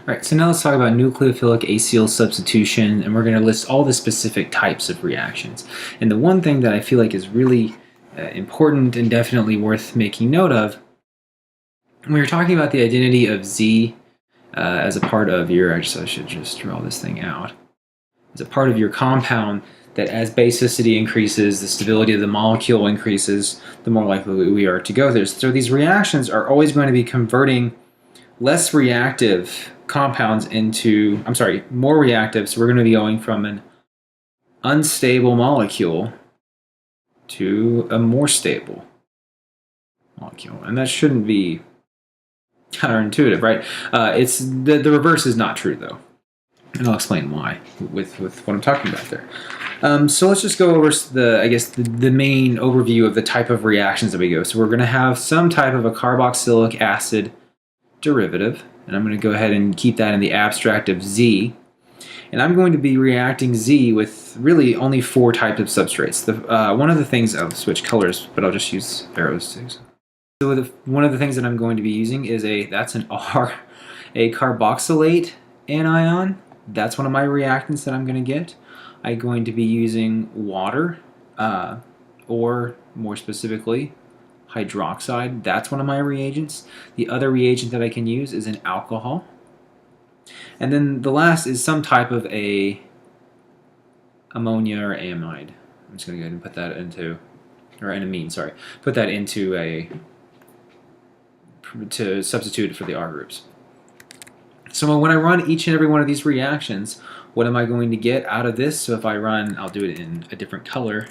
Alright, so now let's talk about nucleophilic acyl substitution, and we're going to list all the specific types of reactions. And the one thing that I feel like is really important and definitely worth making note of, when we were talking about the identity of Z as a part of your, I should just draw this thing out, as a part of your compound, that as basicity increases, the stability of the molecule increases, the more likely we are to go there. So these reactions are always going to be converting less reactive compounds into, more reactive, so we're going to be going from an unstable molecule to a more stable molecule. And that shouldn't be counterintuitive, right? It's the reverse is not true, though. And I'll explain why with what I'm talking about there. So let's just go over the main overview of the type of reactions that we go. So we're going to have some type of a carboxylic acid derivative, and I'm going to go ahead and keep that in the abstract of Z. And I'm going to be reacting Z with really only 4 types of substrates. One of the things, I'll switch colors, but I'll just use arrows too. So one of the things that I'm going to be using is that's an R, a carboxylate anion. That's one of my reactants that I'm going to get. I'm going to be using water, or more specifically, hydroxide. That's one of my reagents. The other reagent that I can use is an alcohol. And then the last is some type of a ammonia or amide. I'm just going to go ahead and put that into, or an amine, sorry. Put that into to substitute for the R groups. So when I run each and every one of these reactions, what am I going to get out of this? So if I run, I'll do it in a different color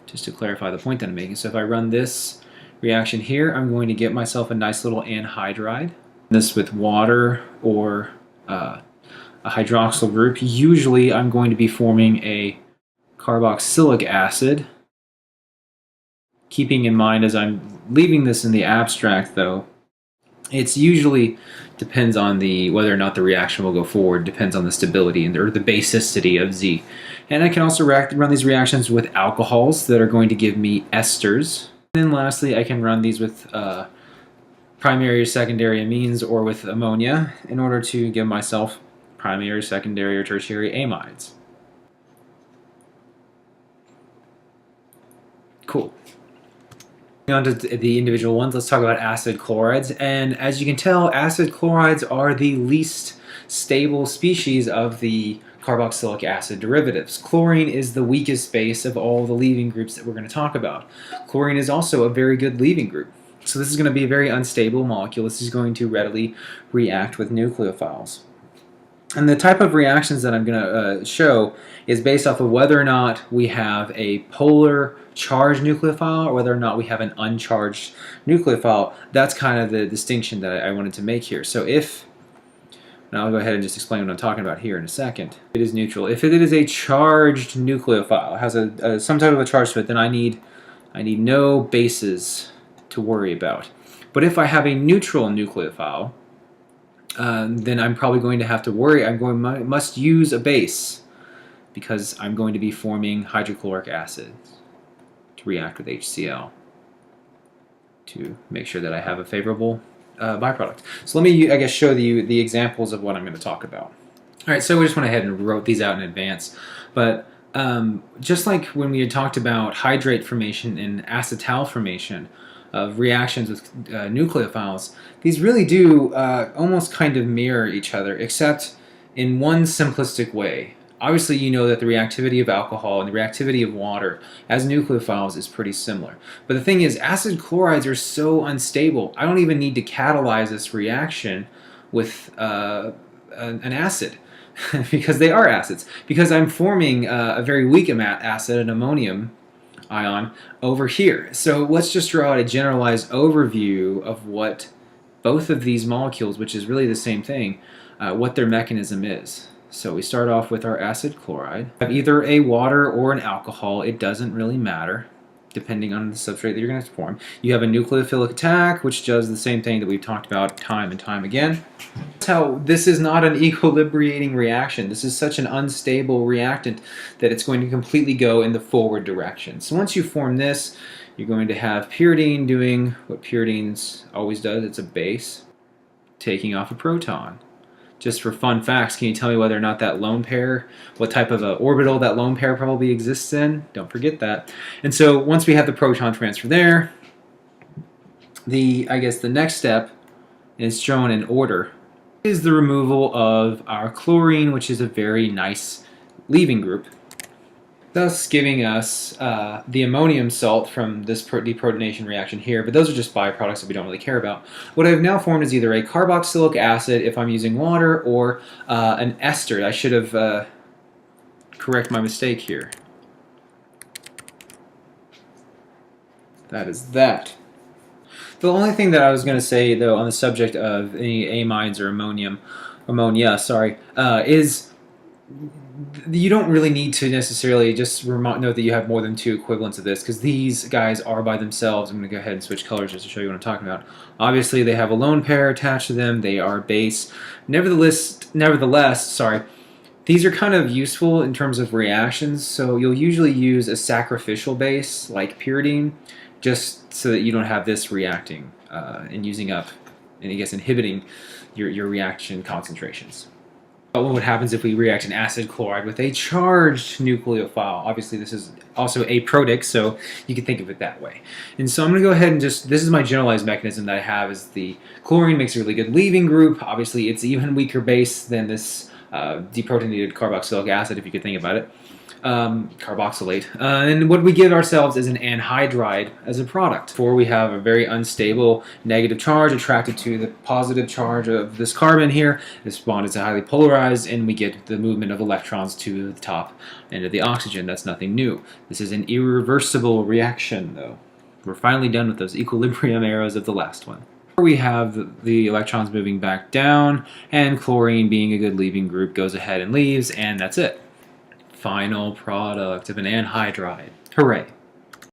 just to clarify the point that I'm making. So if I run this reaction here, I'm going to get myself a nice little anhydride. This with water or a hydroxyl group. Usually I'm going to be forming a carboxylic acid. Keeping in mind, as I'm leaving this in the abstract though, it's usually depends on whether or not the reaction will go forward, depends on the stability or the basicity of Z. And I can also run these reactions with alcohols that are going to give me esters. And then lastly, I can run these with primary or secondary amines or with ammonia in order to give myself primary, secondary, or tertiary amides. Cool. On to the individual ones, let's talk about acid chlorides. And as you can tell, acid chlorides are the least stable species of the carboxylic acid derivatives. Chlorine is the weakest base of all the leaving groups that we're going to talk about. Chlorine is also a very good leaving group. So this is going to be a very unstable molecule. This is going to readily react with nucleophiles. And the type of reactions that I'm going to show is based off of whether or not we have a polar charged nucleophile or whether or not we have an uncharged nucleophile. That's kind of the distinction that I wanted to make here. So now I'll go ahead and just explain what I'm talking about here in a second. It is neutral. If it is a charged nucleophile, has some type of a charge to it, then I need no bases to worry about. But if I have a neutral nucleophile, then I'm probably going to have to worry. Must use a base because I'm going to be forming hydrochloric acid to react with HCl to make sure that I have a favorable byproduct. So let me, show you the examples of what I'm going to talk about. All right, so we just went ahead and wrote these out in advance, but just like when we had talked about hydrate formation and acetal formation of reactions with nucleophiles, these really do almost kind of mirror each other, except in one simplistic way. Obviously, you know that the reactivity of alcohol and the reactivity of water as nucleophiles is pretty similar. But the thing is, acid chlorides are so unstable, I don't even need to catalyze this reaction with an acid because they are acids. Because I'm forming a very weak acid, an ammonium ion, over here. So let's just draw out a generalized overview of what both of these molecules, which is really the same thing, what their mechanism is. So we start off with our acid chloride. Have either a water or an alcohol, it doesn't really matter, depending on the substrate that you're going to form. You have a nucleophilic attack, which does the same thing that we've talked about time and time again. That's how this is not an equilibrating reaction. This is such an unstable reactant that it's going to completely go in the forward direction. So once you form this, you're going to have pyridine doing what pyridine always does. It's a base, taking off a proton. Just for fun facts, can you tell me whether or not that lone pair, what type of orbital that lone pair probably exists in? Don't forget that. And so once we have the proton transfer there, I guess the next step is shown in order is the removal of our chlorine, which is a very nice leaving group, thus giving us the ammonium salt from this deprotonation reaction here, but those are just byproducts that we don't really care about. What I've now formed is either a carboxylic acid if I'm using water, or an ester. I should have correct my mistake here. That is that. The only thing that I was going to say, though, on the subject of any amides or ammonia, is you don't really need to necessarily just note that you have more than 2 equivalents of this, because these guys are by themselves. I'm going to go ahead and switch colors just to show you what I'm talking about. Obviously, they have a lone pair attached to them. They are base. Nevertheless, these are kind of useful in terms of reactions, so you'll usually use a sacrificial base like pyridine, just so that you don't have this reacting and using up, and I guess inhibiting your reaction concentrations. But what happens if we react an acid chloride with a charged nucleophile? Obviously this is also aprotic, so you can think of it that way. And so I'm going to go ahead and this is my generalized mechanism that I have, is the chlorine makes a really good leaving group. Obviously it's even weaker base than this deprotonated carboxylic acid, if you could think about it. Carboxylate. And what we give ourselves is an anhydride as a product. For we have a very unstable negative charge attracted to the positive charge of this carbon here. This bond is highly polarized, and we get the movement of electrons to the top end of the oxygen. That's nothing new. This is an irreversible reaction, though. We're finally done with those equilibrium arrows of the last one. We have the electrons moving back down, and chlorine, being a good leaving group, goes ahead and leaves, and that's it. Final product of an anhydride. Hooray!